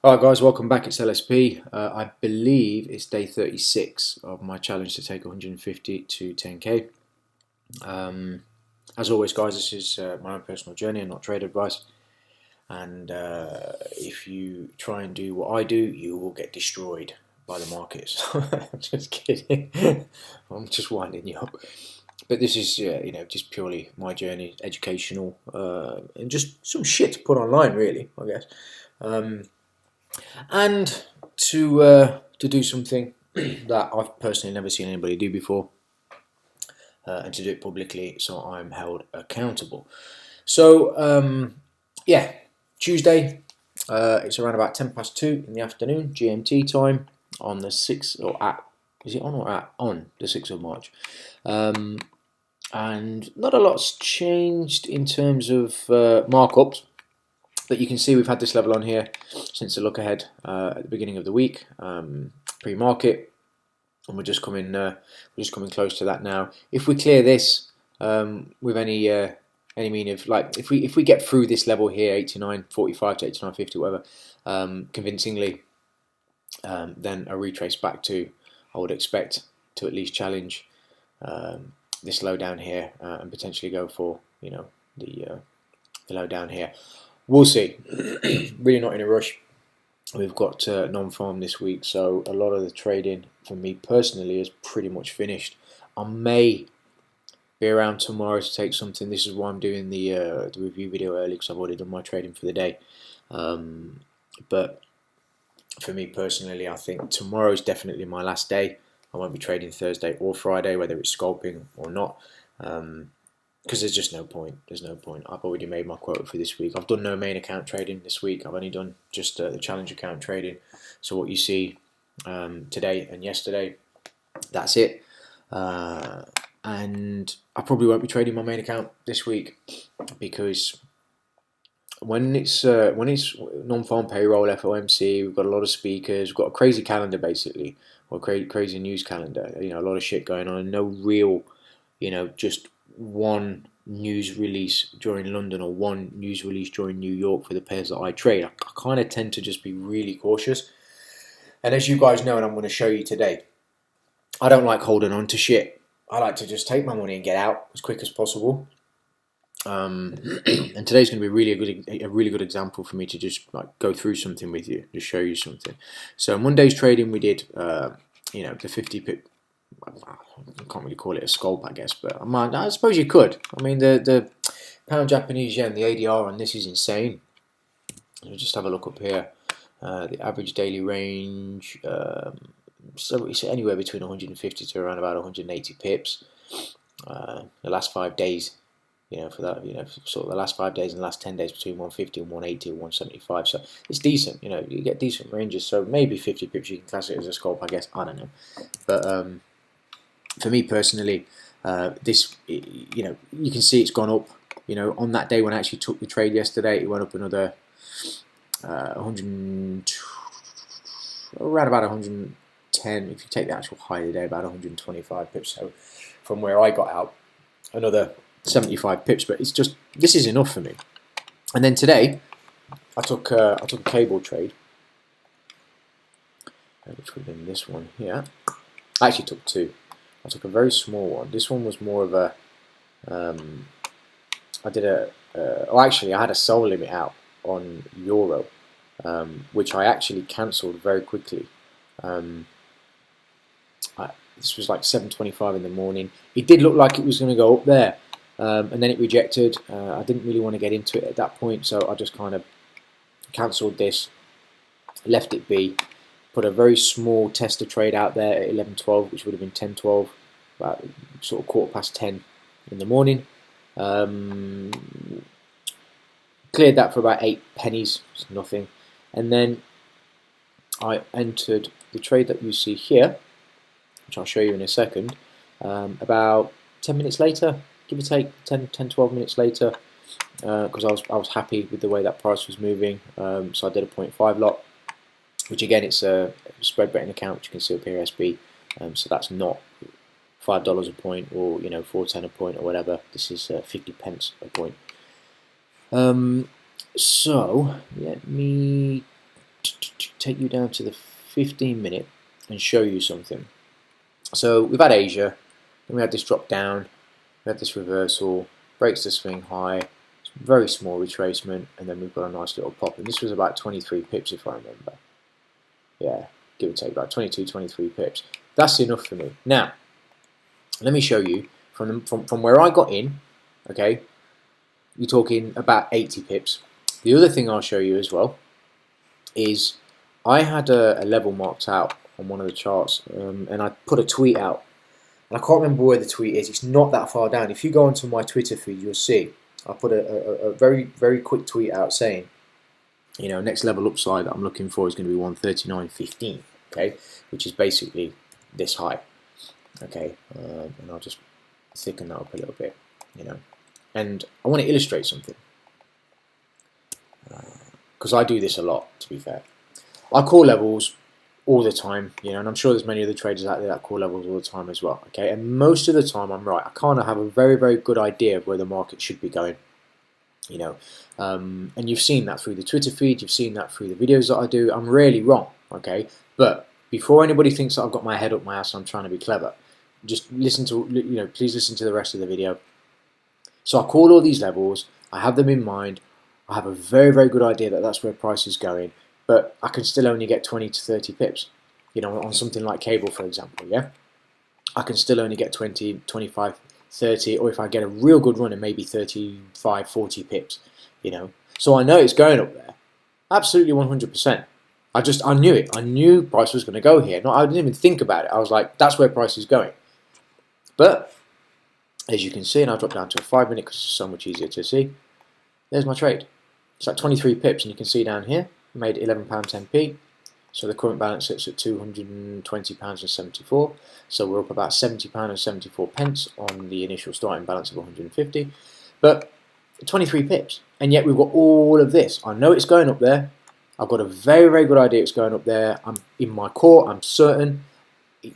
Alright guys, welcome back. It's LSP. I believe it's day 36 of my challenge to take 150 to 10k. As always guys, this is my own personal journey and not trade advice. And if you try and do what I do, you will get destroyed by the markets. I'm just kidding. I'm just winding you up. But this is, just purely my journey, educational, and just some shit to put online, really, I guess. And to do something that I've personally never seen anybody do before, and to do it publicly, so I'm held accountable. So yeah, Tuesday, it's around about 2:10 in the afternoon GMT time on the 6th, or at, is it on or at? On the 6th of March. And not a lot's changed in terms of markups. But you can see we've had this level on here since the look ahead at the beginning of the week, pre-market, and we're just coming close to that now. If we clear this with any mean of, like, if we get through this level here, 89.45 to 89.50, whatever, convincingly, then a retrace back to, I would expect to at least challenge this low down here and potentially go for the low down here. We'll see. Really not in a rush. We've got non-farm this week, so a lot of the trading for me personally is pretty much finished. I may be around tomorrow to take something. This is why I'm doing the review video early, because I've already done my trading for the day. But for me personally, I think tomorrow is definitely my last day. I won't be trading Thursday or Friday, whether it's scalping or not. Because there's just no point. There's no point. I've already made my quota for this week. I've done no main account trading this week. I've only done just the challenge account trading. So what you see today and yesterday, that's it. And I probably won't be trading my main account this week, because when it's non-farm payroll, FOMC, we've got a lot of speakers, we've got a crazy calendar basically, or crazy news calendar. A lot of shit going on, and no real, just one news release during London or one news release during New York for the pairs that I trade. I kind of tend to just be really cautious. And as you guys know, and I'm going to show you today, I don't like holding on to shit. I like to just take my money and get out as quick as possible. And today's going to be a really good example for me to just go through something with you, to show you something. So Monday's trading, we did the 50 pip. I can't really call it a scalp, I guess, but I suppose you could. I mean, the pound Japanese yen, the ADR on this is insane. Let's just have a look up here. The average daily range, so it's anywhere between 150 to around about 180 pips. The last 5 days, for that, sort of the last 5 days and the last 10 days between 150 and 180 or 175. So it's decent, you get decent ranges. So maybe 50 pips you can class it as a scalp, I guess. I don't know, but for me personally, this, you can see it's gone up. On that day when I actually took the trade yesterday, it went up another 100, around about 110. If you take the actual high of the day, about 125 pips. So from where I got out, another 75 pips. But it's just, this is enough for me. And then today, I took a cable trade, which would have been this one here. I actually took two. I took a very small one. This one was more of a, I had a sell limit out on Euro, which I actually cancelled very quickly. This was like 7:25 in the morning. It did look like it was going to go up there, and then it rejected. I didn't really want to get into it at that point, so I just kind of cancelled this, left it be. Put a very small tester trade out there at 11:12, which would have been 10:12, about sort of 10:15 in the morning. Cleared that for about 8 pennies, it's nothing. And then I entered the trade that you see here, which I'll show you in a second, about 10 minutes later, give or take, 10-12 minutes later, because I was happy with the way that price was moving. So I did a 0.5 lot, which again, it's a spread betting account, which you can see up here, SB. So that's not $5 a point, or $4.10 a point, or whatever. This is 50 pence a point. So let me take you down to the 15-minute and show you something. So we've had Asia, then we had this drop down, we had this reversal, breaks the swing high, very small retracement, and then we've got a nice little pop. And this was about 23 pips if I remember. Yeah, give or take about 22, 23 pips. That's enough for me. Now, let me show you from where I got in, okay, you're talking about 80 pips. The other thing I'll show you as well is I had a level marked out on one of the charts, and I put a tweet out. And I can't remember where the tweet is. It's not that far down. If you go onto my Twitter feed, you'll see I put a very, very quick tweet out saying, you know, next level upside that I'm looking for is going to be 139.15, okay, which is basically this high, okay, and I'll just thicken that up a little bit, you know, and I want to illustrate something, because I do this a lot, to be fair. I call levels all the time, you know, and I'm sure there's many other traders out there that call levels all the time as well, okay, and most of the time I'm right. I kind of have a very, very good idea of where the market should be going, you know, and you've seen that through the Twitter feed, you've seen that through the videos that I do. I'm rarely wrong, okay, but before anybody thinks that I've got my head up my ass and I'm trying to be clever, just listen to, you know, please listen to the rest of the video. So I call all these levels, I have them in mind, I have a very, very good idea that that's where price is going, but I can still only get 20 to 30 pips, you know, on something like cable, for example, yeah? I can still only get 20, 25, 30, or if I get a real good run, and maybe 35, 40 pips, you know. So I know it's going up there, absolutely 100%. I knew it. I knew price was going to go here. I didn't even think about it. I was like, that's where price is going. But as you can see, and I'll drop down to a 5-minute because it's so much easier to see. There's my trade. It's like 23 pips, and you can see down here, I made £11.10p. So the current balance sits at £220.74. So we're up about £70.74 on the initial starting balance of 150. But 23 pips, and yet we've got all of this. I know it's going up there. I've got a very, very good idea it's going up there. I'm in my core, I'm certain.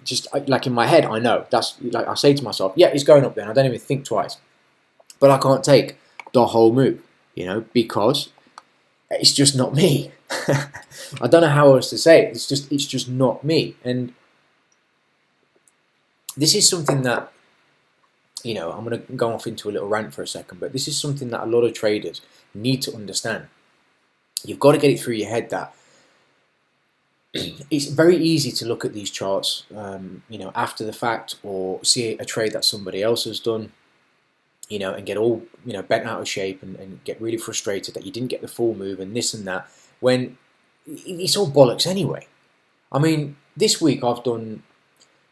Just like in my head, I know. That's like I say to myself, yeah, it's going up there, and I don't even think twice. But I can't take the whole move, you know, because it's just not me. I don't know how else to say it. It's just not me. And this is something that, you know, I'm going to go off into a little rant for a second, but this is something that a lot of traders need to understand. You've got to get it through your head that it's very easy to look at these charts, you know, after the fact, or see a trade that somebody else has done, you know, and get all, you know, bent out of shape and get really frustrated that you didn't get the full move and this and that, when it's all bollocks anyway. I mean, this week I've done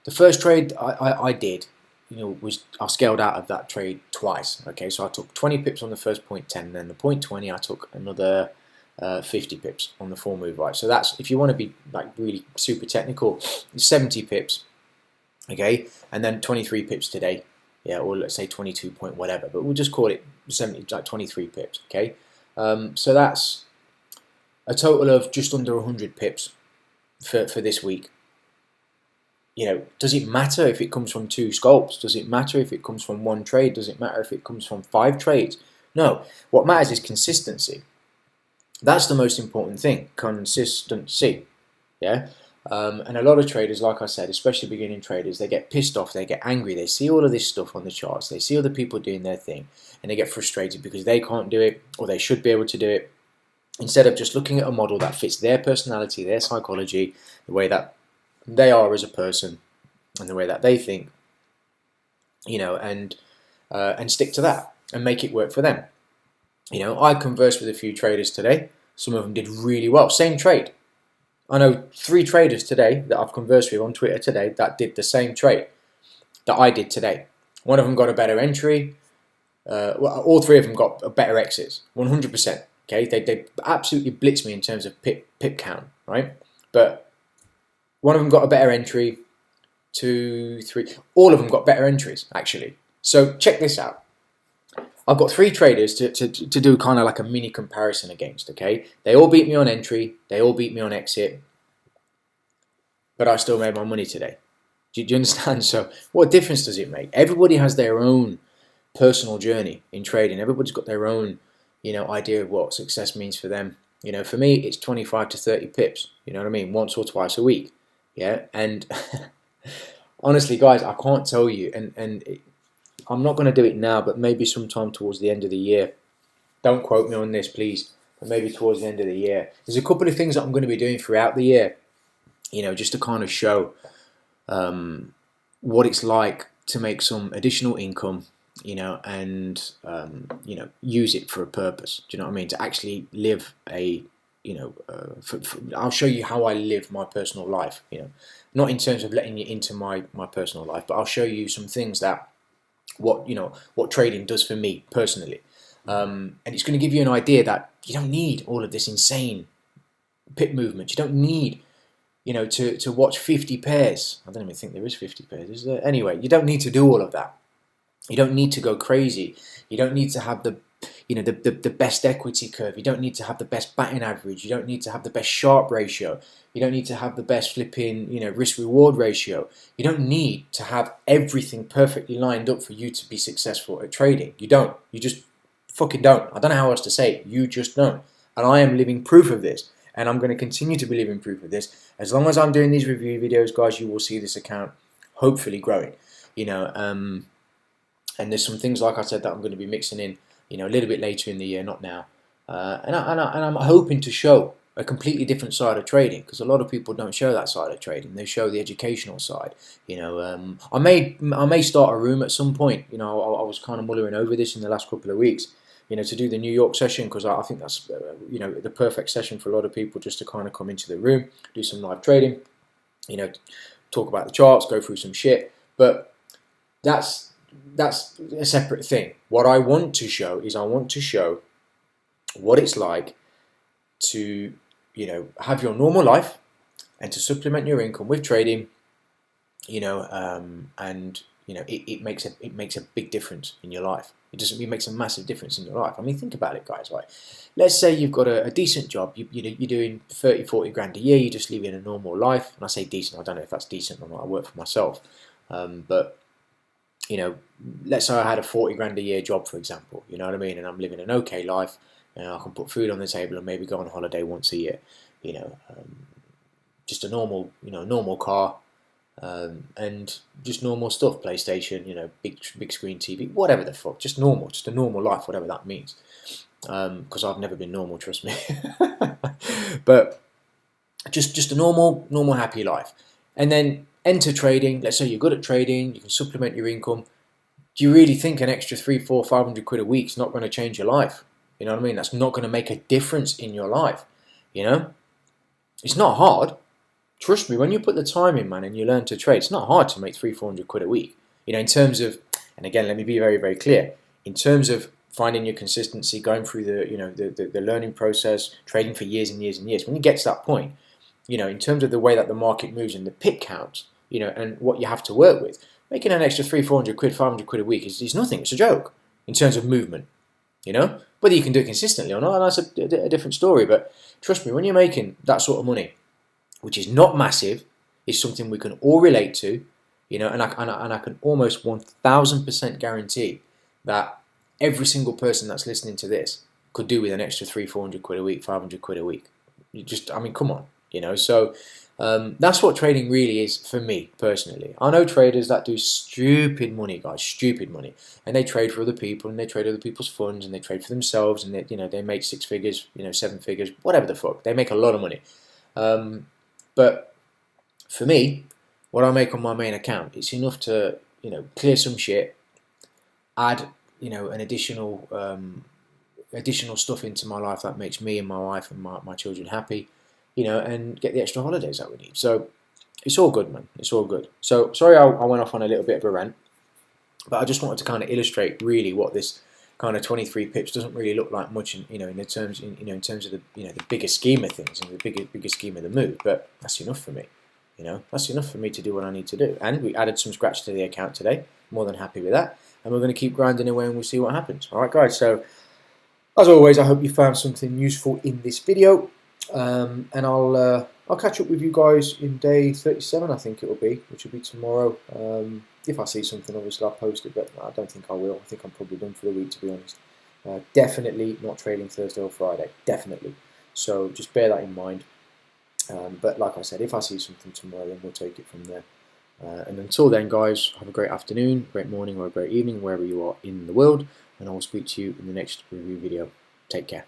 the first trade I did, you know, was I scaled out of that trade twice. Okay, so I took 20 pips on the first 0.10, and then the 0.20 I took another 50 pips on the full move, right? So that's, if you want to be like really super technical, 70 pips, okay, and then 23 pips today, yeah, or let's say 22 point whatever, but we'll just call it 70, like 23 pips, okay. So that's a total of just under 100 pips for this week. You know, does it matter if it comes from 2 scalps? Does it matter if it comes from 1 trade? Does it matter if it comes from 5 trades? No. What matters is consistency. That's the most important thing, consistency. Yeah. And a lot of traders, like I said, especially beginning traders, they get pissed off, they get angry, they see all of this stuff on the charts, they see other people doing their thing, and they get frustrated because they can't do it, or they should be able to do it, instead of just looking at a model that fits their personality, their psychology, the way that they are as a person, and the way that they think, you know, and stick to that and make it work for them. You know, I conversed with a few traders today. Some of them did really well. Same trade. I know 3 traders today that I've conversed with on Twitter today that did the same trade that I did today. One of them got a better entry. Well, all 3 of them got better exits, 100%. Okay, they absolutely blitzed me in terms of pip count, right? But one of them got a better entry. 2, 3, all of them got better entries actually. So check this out. I've got 3 traders to do kind of like a mini comparison against, okay? They all beat me on entry, they all beat me on exit, but I still made my money today. Do you understand? So what difference does it make? Everybody has their own personal journey in trading. Everybody's got their own, you know, idea of what success means for them. You know, for me, it's 25 to 30 pips. You know what I mean? Once or twice a week. Yeah, and honestly, guys, I can't tell you, I'm not going to do it now, but maybe sometime towards the end of the year. Don't quote me on this, please. But maybe towards the end of the year, there's a couple of things that I'm going to be doing throughout the year. You know, just to kind of show what it's like to make some additional income, you know, and you know, use it for a purpose. Do you know what I mean? To actually live a, you know, I'll show you how I live my personal life. You know, not in terms of letting you into my personal life, but I'll show you some things that what trading does for me personally, and it's going to give you an idea that you don't need all of this insane pip movement. You don't need, you know, to watch 50 pairs. I don't even think there is 50 pairs, is there? Anyway, you don't need to do all of that. You don't need to go crazy. You don't need to have the, you know, the best equity curve. You don't need to have the best batting average. You don't need to have the best Sharpe ratio. You don't need to have the best flipping, you know, risk reward ratio. You don't need to have everything perfectly lined up for you to be successful at trading. You don't. You just fucking don't. I don't know how else to say it. You just don't. And I am living proof of this. And I'm going to continue to be living proof of this. As long as I'm doing these review videos, guys, you will see this account hopefully growing. You know, and there's some things, like I said, that I'm going to be mixing in, you know, a little bit later in the year, not now. And I'm hoping to show a completely different side of trading, because a lot of people don't show that side of trading. They show the educational side. You know, I may start a room at some point. You know, I was kind of mullering over this in the last couple of weeks. You know, to do the New York session, because I think that's you know, the perfect session for a lot of people, just to kind of come into the room, do some live trading. You know, talk about the charts, go through some shit. But that's a separate thing. What I want to show is, I want to show what it's like to, you know, have your normal life and to supplement your income with trading. You know, and you know, it makes a big difference in your life. It makes a massive difference in your life. I mean, think about it, guys. Right? Let's say you've got a decent job. You're doing 30, 40 grand a year. You're just living a normal life. And I say decent, I don't know if that's decent or not. I work for myself, but you know, let's say I had a 40 grand a year job, for example. You know what I mean? And I'm living an okay life. You know, I can put food on the table and maybe go on holiday once a year. You know, just a normal, you know, normal car. And just normal stuff, PlayStation, you know, big screen TV, whatever the fuck, just normal, just a normal life, whatever that means. Because I've never been normal, trust me. But just a normal happy life. And then enter trading. Let's say you're good at trading, you can supplement your income. Do you really think an extra 3, 4, 500 quid a week is not going to change your life? You know what I mean? That's not going to make a difference in your life. You know, it's not hard. Trust me, when you put the time in, man, and you learn to trade, it's not hard to make 300, 400 quid a week. You know, in terms of, and again, let me be very, very clear, in terms of finding your consistency, going through the, you know, the learning process, trading for years and years and years. When you get to that point, you know, in terms of the way that the market moves and the pip count, you know, and what you have to work with, making an extra 300, 400 quid, 500 quid a week is nothing. It's a joke in terms of movement. You know, whether you can do it consistently or not, that's a different story. But trust me, when you're making that sort of money, which is not massive, is something we can all relate to, you know, and I can almost 1000% guarantee that every single person that's listening to this could do with an extra 300, 400 quid a week, 500 quid a week. You just, I mean, come on, you know. So that's what trading really is for me personally. I know traders that do stupid money, guys, stupid money, and they trade for other people, and they trade other people's funds, and they trade for themselves, and they, you know, they make 6 figures, you know, 7 figures, whatever the fuck. They make a lot of money. But for me, what I make on my main account, it's enough to, you know, clear some shit, add, you know, an additional stuff into my life that makes me and my wife and my children happy, you know, and get the extra holidays that we need. So it's all good, man. It's all good. So sorry I went off on a little bit of a rant, but I just wanted to kind of illustrate really what this kind of 23 pips doesn't really look like much, in, you know, in terms of the, you know, the bigger scheme of things and the bigger scheme of the move. But that's enough for me. You know, that's enough for me to do what I need to do. And we added some scratch to the account today. More than happy with that. And we're going to keep grinding away and we'll see what happens. All right, guys. So as always, I hope you found something useful in this video. And I'll catch up with you guys in day 37, I think it will be, which will be tomorrow. If I see something, obviously I'll post it, but I don't think I will. I think I'm probably done for the week, to be honest. Definitely not trading Thursday or Friday. Definitely. So just bear that in mind. But like I said, if I see something tomorrow, then we'll take it from there. And until then, guys, have a great afternoon, great morning, or a great evening, wherever you are in the world. And I will speak to you in the next review video. Take care.